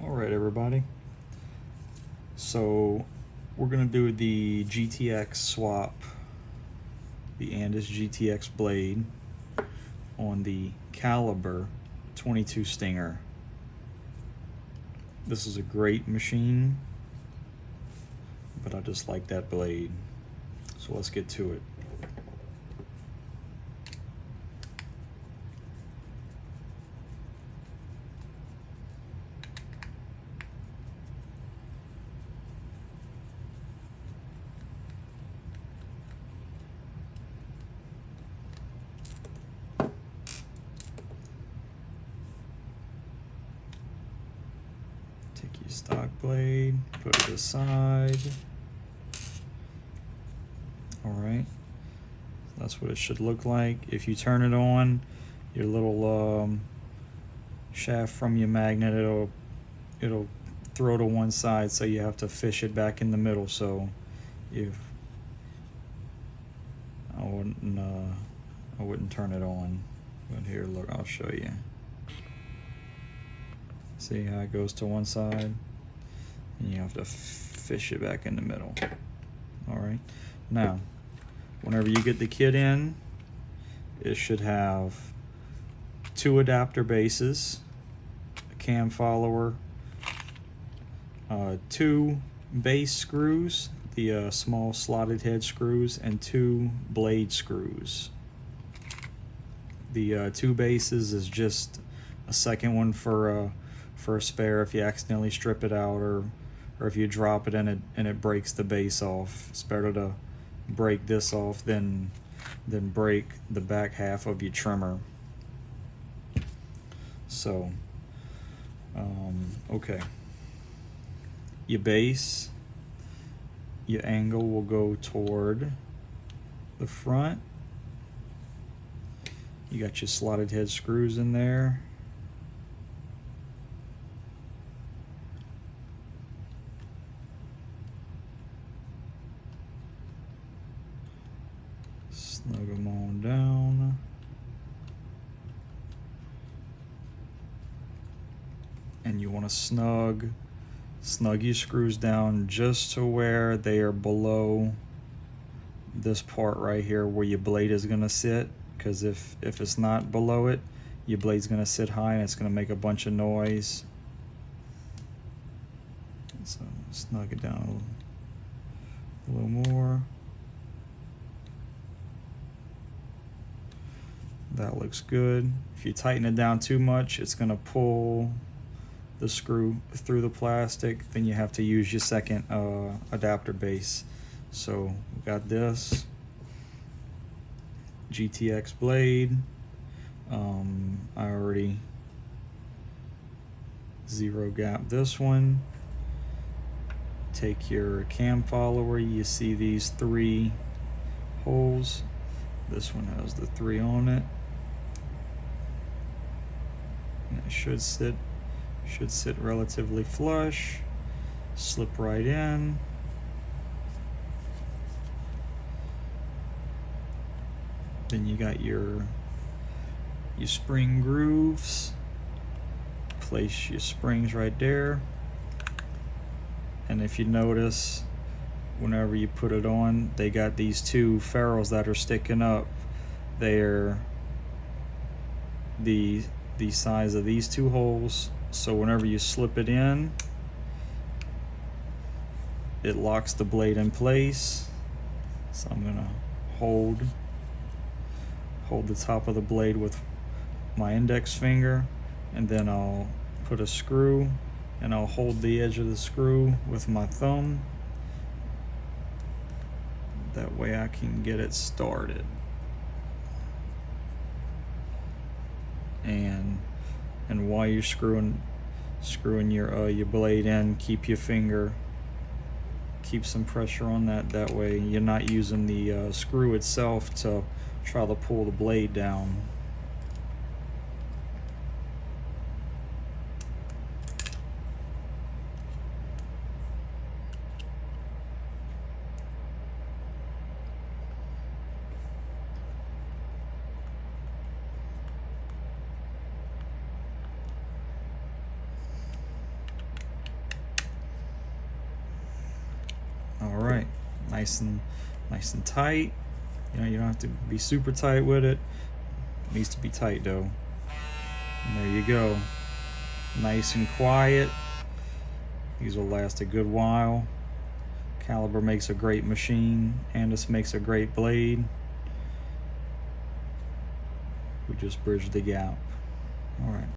All right, everybody. So we're gonna do the GTX swap, the Andis GTX blade on the Caliber 22 Stinger. This is a great machine, but I just like that blade. So let's get to it. Take your stock blade, put it aside. All right, that's what it should look like. If you turn it on, your little shaft from your magnet, it'll throw to one side, so you have to fish it back in the middle. So if I wouldn't turn it on, but here, look, I'll show you. See how it goes to one side, and you have to fish it back in the middle. All right, now whenever you get the kit in, it should have 2 adapter bases, a cam follower, 2 base screws, the small slotted head screws, and 2 blade screws. The 2 bases is just a second one for a spare if you accidentally strip it out, or if you drop it and it breaks the base off. It's better to break this off than break the back half of your trimmer. So okay, your base, your angle will go toward the front. You got your slotted head screws in there. Snug them on down. And you want to snug your screws down just to where they are below this part right here where your blade is going to sit, because if it's not below it, your blade's going to sit high and it's going to make a bunch of noise. So snug it down a little more. That looks good. If you tighten it down too much, it's going to pull the screw through the plastic. Then you have to use your second adapter base. So we got this GTX blade. I already zero gap this one. Take your cam follower. You see these 3 holes. This one has the 3 on it. And it should sit relatively flush. Slip right in. Then you got your spring grooves. Place your springs right there. And if you notice, whenever you put it on, they got these 2 ferrules that are sticking up. They're the size of these 2 holes. So whenever you slip it in, it locks the blade in place. So I'm gonna hold the top of the blade with my index finger, and then I'll put a screw, and I'll hold the edge of the screw with my thumb. That way I can get it started. And while you're screwing your blade in, keep some pressure on that. That way you're not using the screw itself to try to pull the blade down. nice and tight. You know, you don't have to be super tight with it. It needs to be tight though. And there you go. Nice and quiet. These will last a good while. Caliber makes a great machine. Andis makes a great blade. We just bridged the gap. All right.